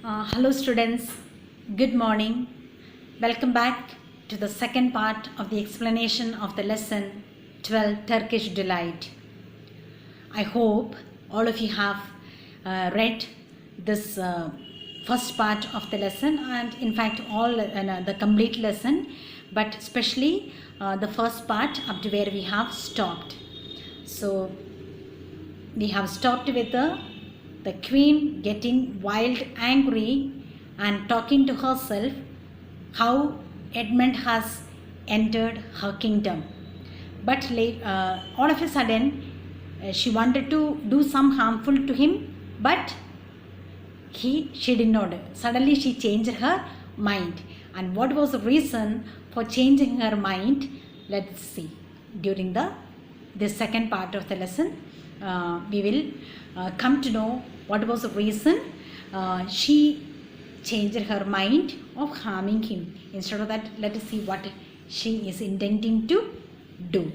Hello students, good morning. Welcome back to the second part of the explanation of the lesson 12 Turkish Delight. I hope all of you have read this first part of the lesson and in fact all the complete lesson, but especially the first part up to where we have stopped. So we have stopped with the queen getting wild angry and talking to herself how Edmund has entered her kingdom. But all of a sudden she wanted to do some harmful to him, but she did not. Suddenly she changed her mind. And what was the reason for changing her mind? Let's see. During the second part of the lesson, we will come to know what was the reason she changed her mind of harming him. Instead of that, let us see what she is intending to do.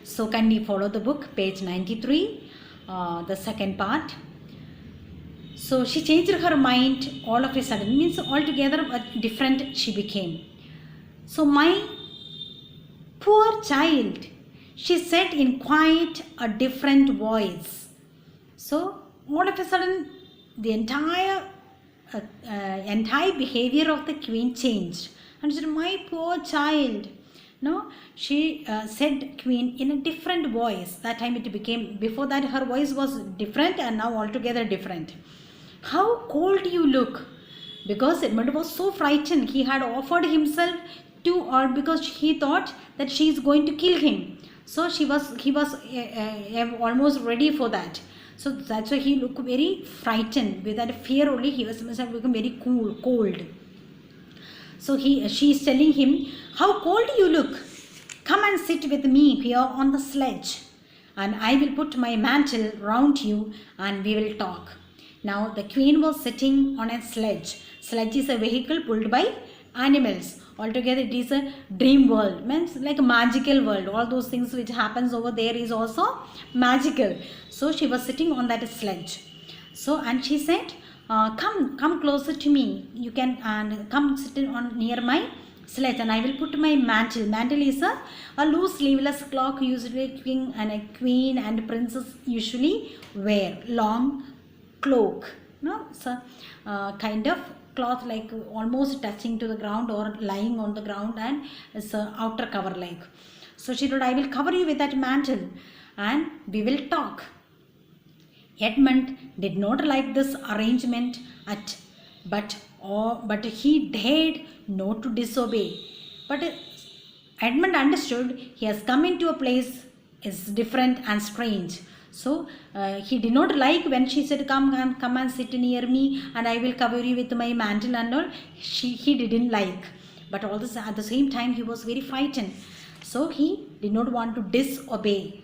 So can we follow the book, page 93, the second part. So she changed her mind all of a sudden, means altogether different she became. So my poor child, she said in quite a different voice. So all of a sudden the entire behavior of the queen changed. And she said, my poor child. No, she said queen in a different voice. That time it became, before that her voice was different and now altogether different. How cold you look. Because Edmund was so frightened. He had offered himself to her because he thought that she is going to kill him. So he was almost ready for that. So that's why he looked very frightened. With that fear only, he must have become very cold. So she is telling him, how cold you look. Come and sit with me here on the sledge. And I will put my mantle round you and we will talk. Now the queen was sitting on a sledge. Sledge is a vehicle pulled by animals. Altogether it is a dream world, means like a magical world. All those things which happens over there is also magical. So she was sitting on that sledge. So and she said, come closer to me. You can come sit on near my sledge and I will put my mantle. Mantle is a loose sleeveless cloak usually king and a queen and princess usually wear. Long cloak, no, so kind of cloth like almost touching to the ground or lying on the ground, and it's a outer cover like. So she told, I will cover you with that mantle and we will talk. Edmund did not like this arrangement but he dared not to disobey. But Edmund understood he has come into a place is different and strange. So he did not like when she said, come and sit near me and I will cover you with my mantle and all. He didn't like. But all this, at the same time he was very frightened. So he did not want to disobey.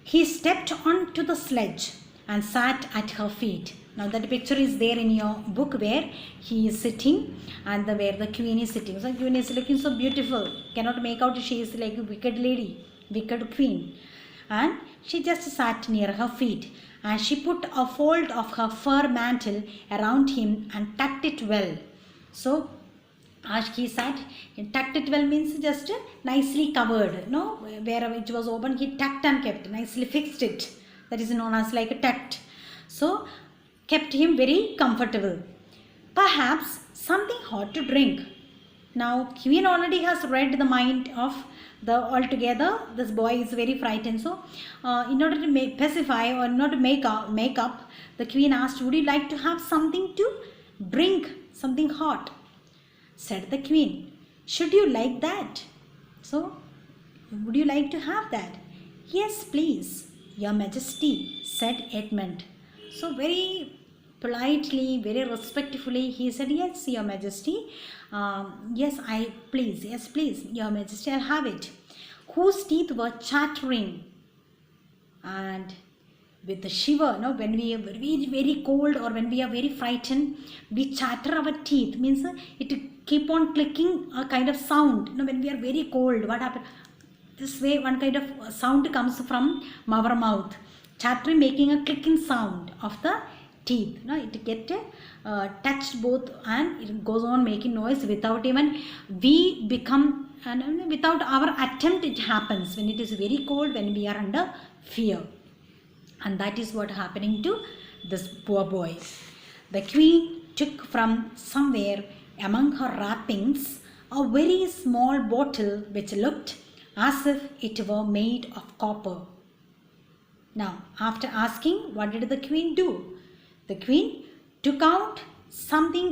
He stepped onto the sledge and sat at her feet. Now that picture is there in your book where he is sitting and where the queen is sitting. So the queen is looking so beautiful. Cannot make out she is like a wicked lady, wicked queen. And she just sat near her feet and she put a fold of her fur mantle around him and tucked it well. So as he sat, tucked it well means just nicely covered. No, wherever it was open, he tucked and kept, nicely fixed it. That is known as like a tucked. So kept him very comfortable. Perhaps something hot to drink. Now queen already has read the mind of the altogether. This boy is very frightened. So in order to pacify or not to make up, the queen asked, would you like to have something to drink, something hot? Said the queen, should you like that? So would you like to have that? Yes, please, your majesty, said Edmund. So very politely, very respectfully he said, yes, your majesty. Yes, please, your majesty, I'll have it. Whose teeth were chattering. And with the shiver, no, when we are very, very cold or when we are very frightened, we chatter our teeth, means it keep on clicking a kind of sound. No, when we are very cold, what happens? This way one kind of sound comes from our mouth. Chattering, making a clicking sound of the teeth. No, it get touched both, and it goes on making noise without even we become, and without our attempt it happens when it is very cold, when we are under fear. And that is what happening to this poor boy. The queen took from somewhere among her wrappings a very small bottle which looked as if it were made of copper. Now, after asking, what did the queen do? The queen took out something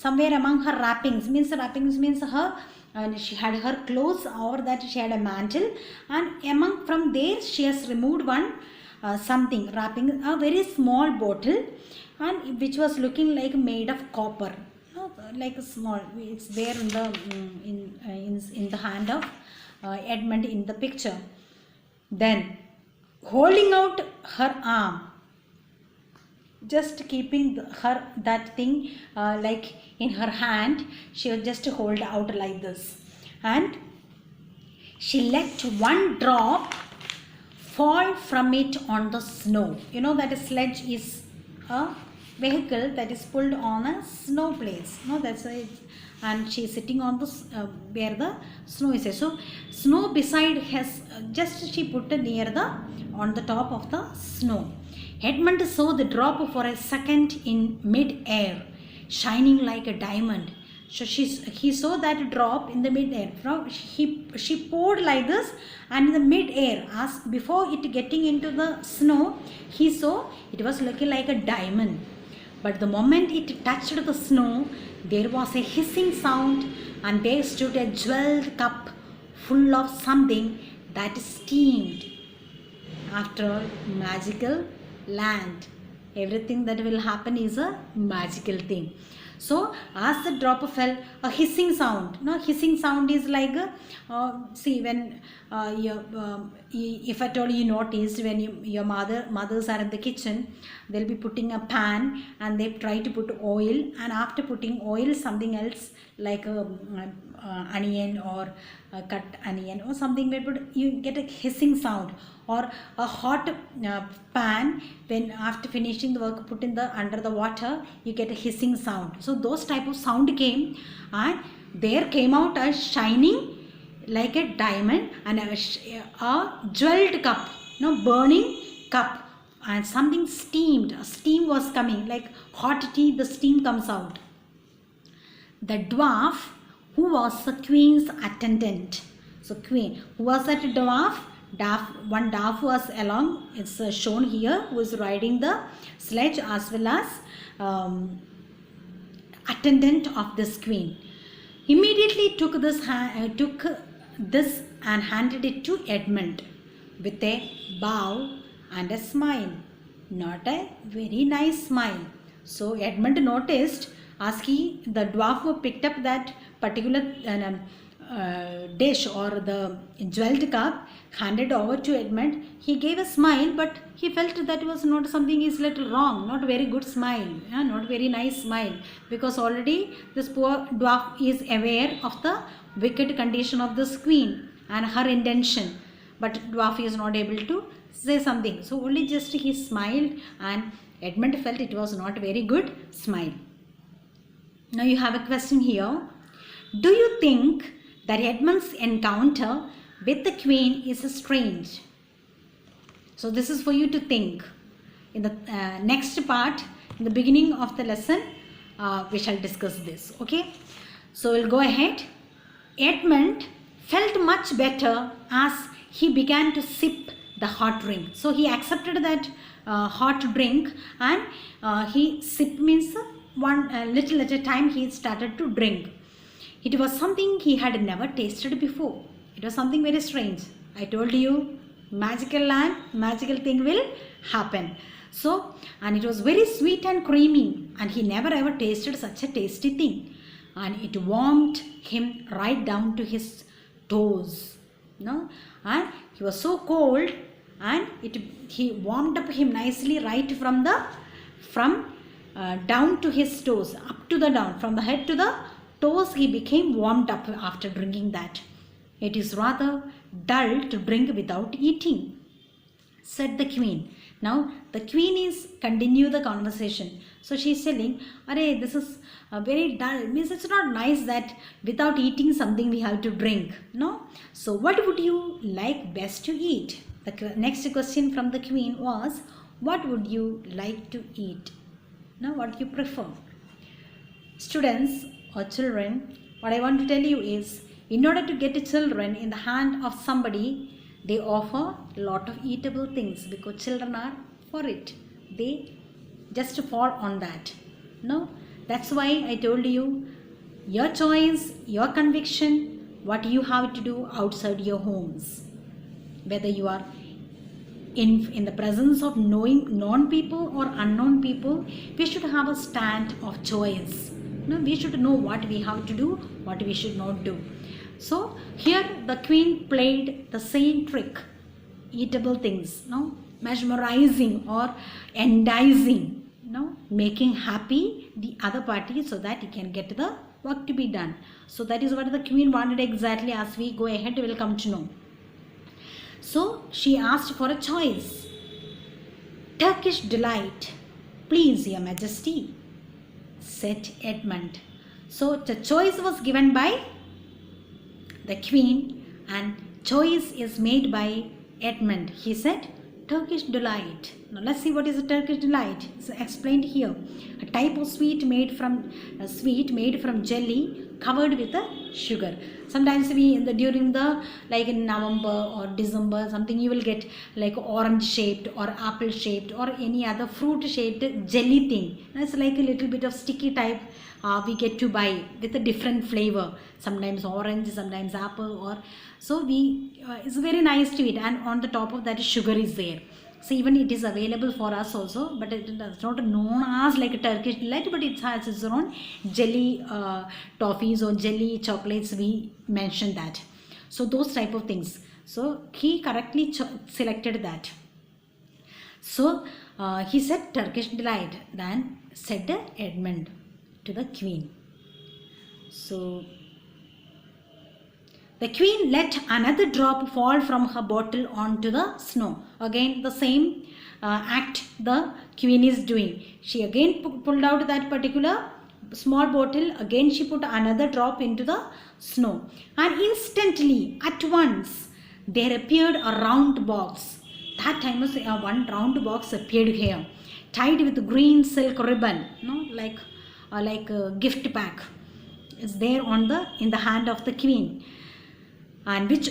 somewhere among her wrappings. Wrappings means her, and she had her clothes, or that she had a mantle, and from there she has removed one something wrapping, a very small bottle, and which was looking like made of copper. Like a small, it's there in the in the hand of Edmund in the picture. Then, holding out her arm, just keeping that thing like in her hand, she would just hold out like this, and she let one drop fall from it on the snow. You know that a sledge is a vehicle that is pulled on a snow place. No, that's it. And she is sitting on the where the snow is. So snow beside has just she put it near on the top of the snow. Edmund saw the drop for a second in mid-air, shining like a diamond. So he saw that drop in the mid-air. She poured like this, and in the mid-air, as before it getting into the snow, he saw it was looking like a diamond. But the moment it touched the snow, there was a hissing sound, and there stood a jeweled cup full of something that steamed. After all, magical land. Everything that will happen is a magical thing. So as the drop fell, a hissing sound. Hissing sound is like see, when if at all you noticed, when your mothers are in the kitchen, they'll be putting a pan and they try to put oil, and after putting oil, something else like onion or cut onion or something, you get a hissing sound. Or a hot pan, when after finishing the work put in under the water, you get a hissing sound. So those type of sound came, and there came out a shining like a diamond, and a jeweled cup, burning cup, and something steamed. A steam was coming, like hot tea, the steam comes out. The dwarf, who was the queen's attendant. So queen, who was that dwarf? One dwarf was along, it's shown here, who is riding the sledge, as well as attendant of this queen. Immediately took this and handed it to Edmund with a bow and a smile. Not a very nice smile. So Edmund noticed, as the dwarf picked up that particular dish or the jeweled cup, handed over to Edmund, he gave a smile, but he felt that was not something is little wrong, not very good smile, not very nice smile, because already this poor dwarf is aware of the wicked condition of this queen and her intention, but dwarf is not able to say something. So only just he smiled, and Edmund felt it was not a very good smile. Now you have a question here. Do you think that Edmund's encounter with the queen is strange? So this is for you to think. In the next part, in the beginning of the lesson, we shall discuss this. Okay. So we'll go ahead. Edmund felt much better as he began to sip the hot drink. So he accepted that hot drink, and he sip means one little at a time he started to drink. It was something he had never tasted before. It was something very strange. I told you, magical land, magical thing will happen. So, and it was very sweet and creamy, and he never ever tasted such a tasty thing. And it warmed him right down to his toes. And he was so cold, and he warmed up him nicely right from down to his toes, up to the down, from the head to the toes. He became warmed up after drinking that. It is rather dull to drink without eating, said the queen. Now the queen is continue the conversation. So she is telling, "Arey, this is very dull. Means it's not nice that without eating something we have to drink. No. So what would you like best to eat?" The next question from the queen was, "What would you like to eat? Now, what you prefer?" Students or children, what I want to tell you is, in order to get children in the hand of somebody, they offer a lot of eatable things because children are for it. They just fall on that. No, that's why I told you, your choice, your conviction, what you have to do outside your homes. Whether you are in the presence of knowing known people or unknown people, we should have a stand of choice. No, we should know what we have to do, what we should not do. So here the queen played the same trick, eatable things, no, mesmerizing or enticing, no, making happy the other party so that he can get the work to be done. So that is what the queen wanted exactly. As we go ahead, we will come to know. So she asked for a choice. "Turkish delight, please, your majesty," said Edmund. So the choice was given by the queen and choice is made by Edmund. He said, "Turkish delight." Now let's see what is a Turkish delight. It's explained here. A type of sweet made from jelly covered with sugar. Sometimes during the like in November or December something, you will get like orange shaped or apple shaped or any other fruit shaped jelly thing. It's like a little bit of sticky type. We get to buy with a different flavor, sometimes orange, sometimes apple, or so it's very nice to eat, and on the top of that sugar is there. So even it is available for us also, but it is not known as like a Turkish delight, but it has its own jelly toffees or jelly chocolates, we mentioned that. So those type of things. So he correctly selected that. So he said Turkish delight. Then said Edmund to the queen. So the queen let another drop fall from her bottle onto the snow. Again the same act the queen is doing. She again pulled out that particular small bottle. Again she put another drop into the snow. And instantly, at once, there appeared a round box. That time was one round box appeared here, tied with green silk ribbon, like a gift pack is there in the hand of the queen, and which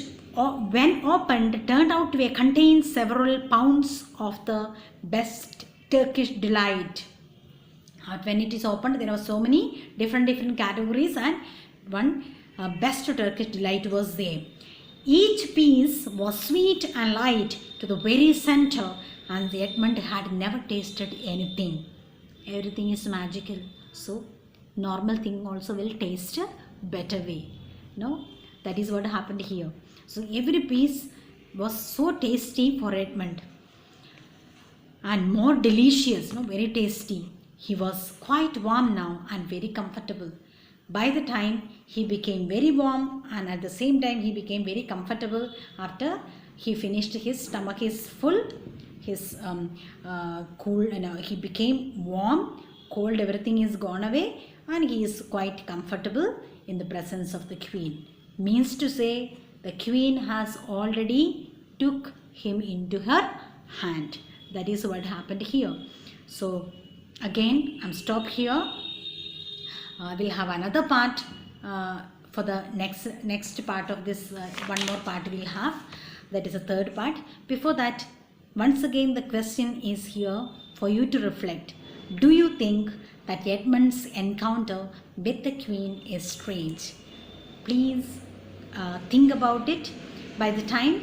when opened turned out to contain several pounds of the best Turkish delight. When it is opened, there are so many different categories, and one best Turkish delight was there. Each piece was sweet and light to the very center, and the Edmund had never tasted anything. Everything is magical, so normal thing also will taste a better way. No, that is what happened here. So every piece was so tasty for Edmund and more delicious, very tasty. He was quite warm now and very comfortable. By the time he became very warm, and at the same time he became very comfortable after he finished, his stomach is full, his cool, he became warm, cold, everything is gone away, and he is quite comfortable in the presence of the queen. Means to say, the queen has already took him into her hand. That is what happened here. So again, I'm stopped here. We'll have another part for the next part of this. One more part we'll have. That is a third part. Before that, once again the question is here for you to reflect. Do you think that Edmund's encounter with the queen is strange? Please think about it. By the time,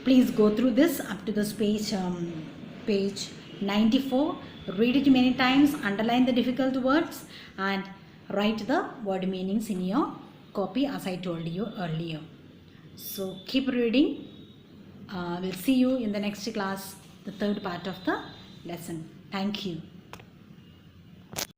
please go through this up to this page 94. Read it many times, underline the difficult words, and write the word meanings in your copy as I told you earlier. So keep reading. We'll see you in the next class, the third part of the lesson. Thank you.